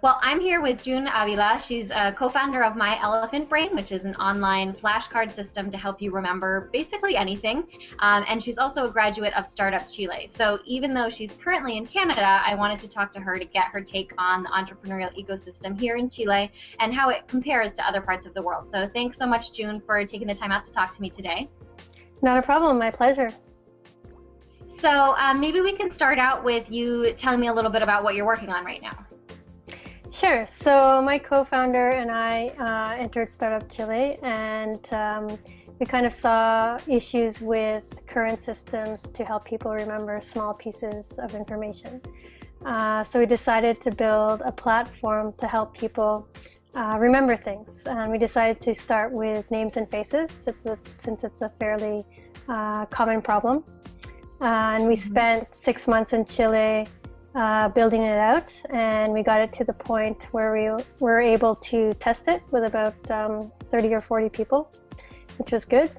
Well, I'm here with June Avila. She's a co-founder of My Elephant Brain, which is an online flashcard system to help you remember basically anything. And she's also a graduate of Startup Chile. So even though she's currently in Canada, I wanted to talk to her to get her take on the entrepreneurial ecosystem here in Chile and how it compares to other parts of the world. So thanks so much, June, for taking the time out to talk to me today. Not a problem, my pleasure. So maybe we can start out with you telling me a little bit about what you're working on right now. Sure. So my co-founder and I entered Startup Chile, and we kind of saw issues with current systems to help people remember small pieces of information. So we decided to build a platform to help people remember things. And we decided to start with names and faces, since it's a fairly common problem. And we spent 6 months in Chile building it out, and we got it to the point where we were able to test it with about 30 or 40 people, which was good.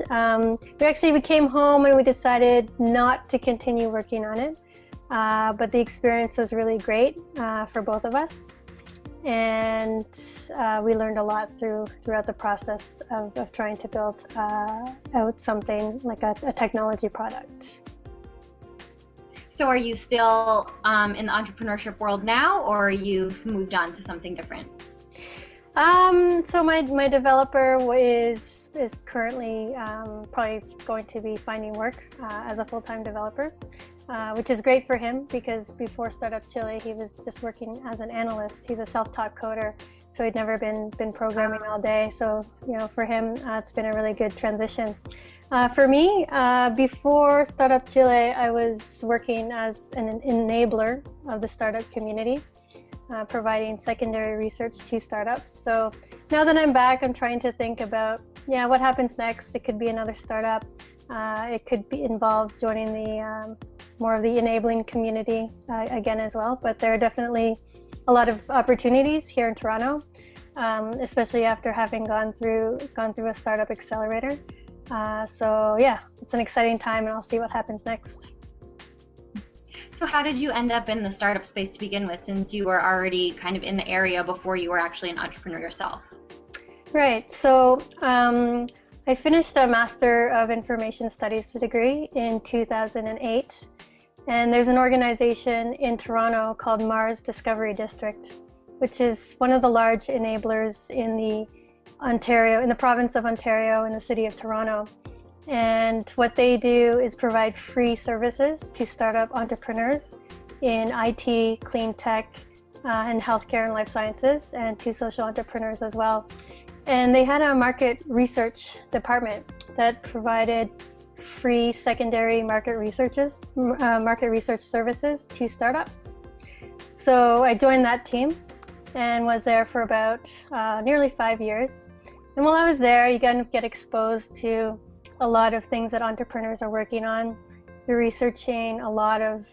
We came home and we decided not to continue working on it, but the experience was really great for both of us, and we learned a lot throughout the process of trying to build out something like a technology product. So are you still in the entrepreneurship world now, or you've moved on to something different? So my developer is currently probably going to be finding work as a full-time developer, which is great for him, because before Startup Chile he was just working as an analyst. He's a self-taught coder, so he'd never been programming all day. So for him it's been a really good transition. For me, before Startup Chile, I was working as an enabler of the startup community, providing secondary research to startups. So now that I'm back, I'm trying to think about, what happens next. It could be another startup. It could involve joining the more of the enabling community again as well. But there are definitely a lot of opportunities here in Toronto, especially after having gone through a startup accelerator. So it's an exciting time, and I'll see what happens next. So how did you end up in the startup space to begin with, since you were already kind of in the area before you were actually an entrepreneur yourself? Right. So I finished a Master of Information Studies degree in 2008. And there's an organization in Toronto called Mars Discovery District, which is one of the large enablers in the province of Ontario, in the city of Toronto. And what they do is provide free services to startup entrepreneurs in IT, clean tech, and healthcare and life sciences, and to social entrepreneurs as well. And they had a market research department that provided free secondary market research services to startups. So I joined that team and was there for about nearly 5 years. And while I was there, you kind of get exposed to a lot of things that entrepreneurs are working on. You're researching a lot of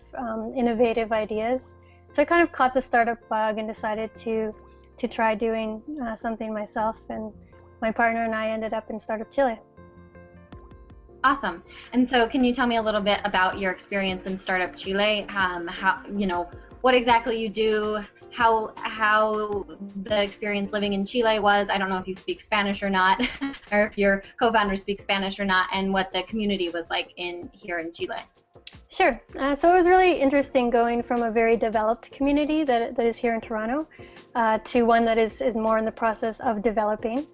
innovative ideas. So I kind of caught the startup bug and decided to try doing something myself. And my partner and I ended up in Startup Chile. Awesome. And so can you tell me a little bit about your experience in Startup Chile? What exactly you do, how the experience living in Chile was. I don't know if you speak Spanish or not, or if your co-founder speaks Spanish or not, and what the community was like here in Chile. Sure. So it was really interesting going from a very developed community that is here in Toronto to one that is more in the process of developing.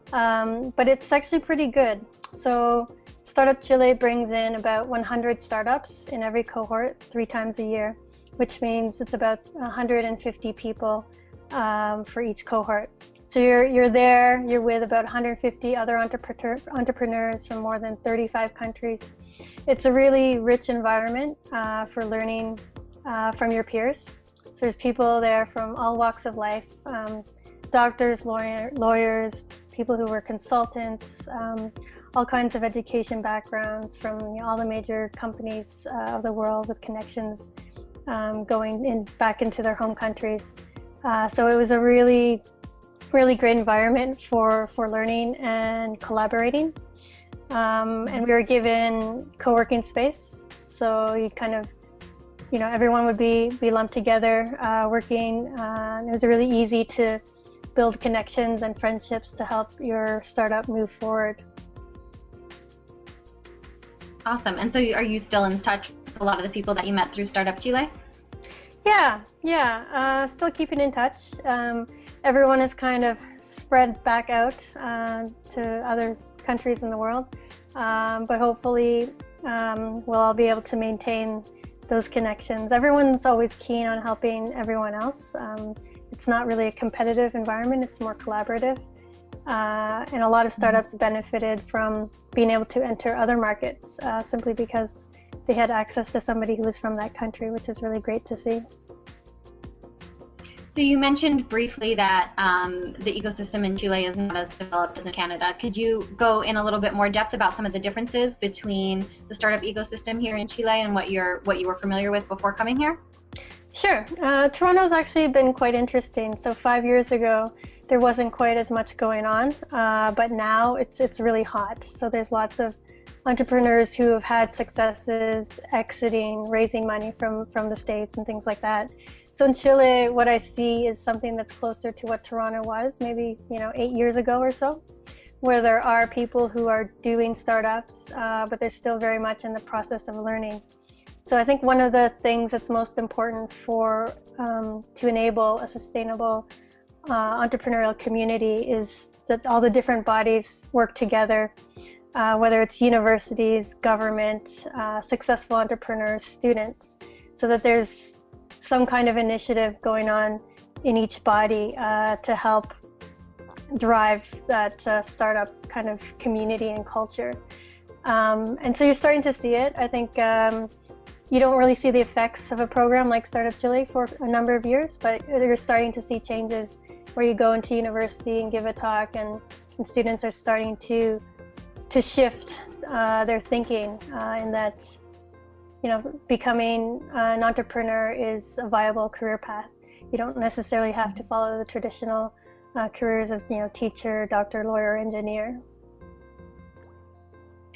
But it's actually pretty good. So Startup Chile brings in about 100 startups in every cohort 3 times a year, which means it's about 150 people for each cohort. So you're with about 150 other entrepreneurs from more than 35 countries. It's a really rich environment for learning from your peers. So there's people there from all walks of life, doctors, lawyers, people who were consultants, all kinds of education backgrounds from all the major companies of the world with connections going back into their home countries. So it was a really great environment for learning and collaborating. And we were given co-working space. So you kind of everyone would be lumped together, working. It was really easy to build connections and friendships to help your startup move forward. Awesome. And so are you still in touch with a lot of the people that you met through Startup Chile? Yeah. Still keeping in touch. Everyone is kind of spread back out to other countries in the world. But hopefully we'll all be able to maintain those connections. Everyone's always keen on helping everyone else. It's not really a competitive environment, it's more collaborative. And a lot of startups benefited from being able to enter other markets simply because they had access to somebody who was from that country, which is really great to see. So you mentioned briefly that the ecosystem in Chile is not as developed as in Canada. Could you go in a little bit more depth about some of the differences between the startup ecosystem here in Chile and what you were familiar with before coming here? Sure. Toronto's actually been quite interesting. So 5 years ago, there wasn't quite as much going on, but now it's really hot. So there's lots of entrepreneurs who have had successes exiting, raising money from the States and things like that. So in Chile, what I see is something that's closer to what Toronto was, maybe 8 years ago or so, where there are people who are doing startups, but they're still very much in the process of learning. So I think one of the things that's most important for to enable a sustainable entrepreneurial community is that all the different bodies work together, whether it's universities, government, successful entrepreneurs, students, so that there's some kind of initiative going on in each body to help drive that startup kind of community and culture. And so you're starting to see it. I think you don't really see the effects of a program like Startup Chile for a number of years, but you're starting to see changes where you go into university and give a talk, and students are starting to shift their thinking in that becoming an entrepreneur is a viable career path. You don't necessarily have to follow the traditional careers of teacher, doctor, lawyer, engineer.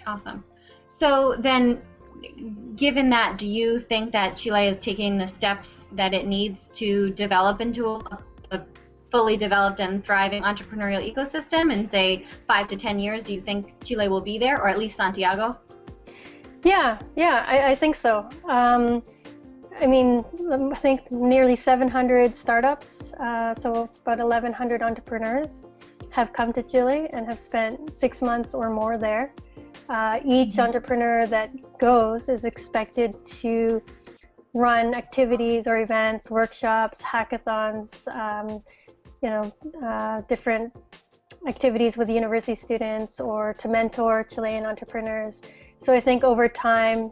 Awesome. So then, given that, do you think that Chile is taking the steps that it needs to develop into a fully developed and thriving entrepreneurial ecosystem in, say, 5 to 10 years? Do you think Chile will be there, or at least Santiago? Yeah, I think so. I think nearly 700 startups, so about 1,100 entrepreneurs have come to Chile and have spent 6 months or more there. Each entrepreneur that goes is expected to run activities or events, workshops, hackathons, different activities with university students, or to mentor Chilean entrepreneurs. So I think over time,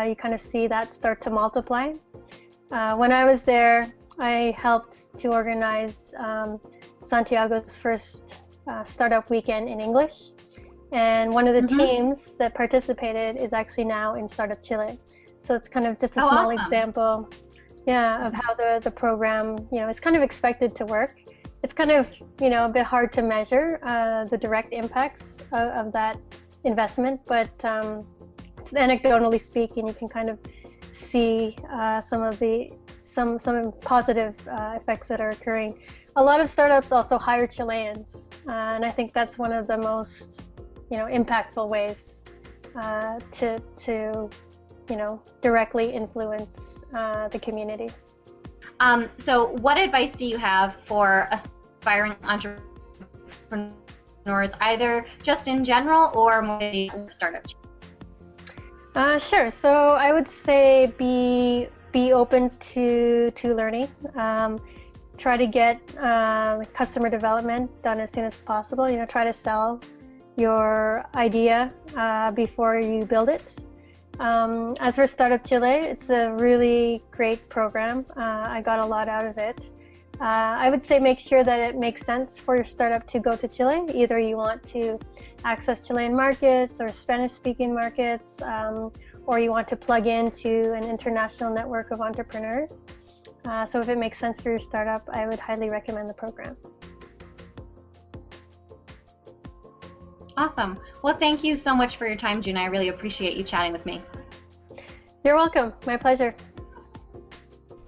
you kind of see that start to multiply. When I was there, I helped to organize Santiago's first startup weekend in English. And one of the teams that participated is actually now in Startup Chile. So it's kind of just a small example, of how the program, is kind of expected to work. It's kind of, a bit hard to measure the direct impacts of that investment, but anecdotally speaking, you can kind of see some positive effects that are occurring. A lot of startups also hire Chileans, and I think that's one of the most impactful ways to directly influence the community. So what advice do you have for aspiring entrepreneurs, either just in general or more startup? Sure. So I would say be open to learning. Try to get customer development done as soon as possible. Try to sell your idea before you build it. As for Startup Chile, it's a really great program. I got a lot out of it. I would say make sure that it makes sense for your startup to go to Chile. Either you want to access Chilean markets or Spanish-speaking markets, or you want to plug into an international network of entrepreneurs. So if it makes sense for your startup, I would highly recommend the program. Awesome. Well, thank you so much for your time, June. I really appreciate you chatting with me. You're welcome. My pleasure.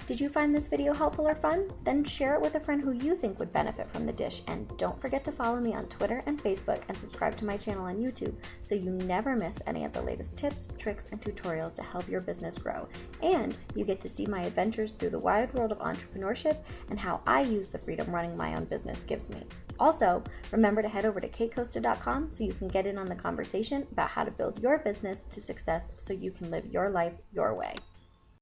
Did you find this video helpful or fun? Then share it with a friend who you think would benefit from the dish, and don't forget to follow me on Twitter and Facebook and subscribe to my channel on YouTube so you never miss any of the latest tips, tricks, and tutorials to help your business grow. And you get to see my adventures through the wide world of entrepreneurship and how I use the freedom running my own business gives me. Also, remember to head over to catecosta.com so you can get in on the conversation about how to build your business to success so you can live your life your way.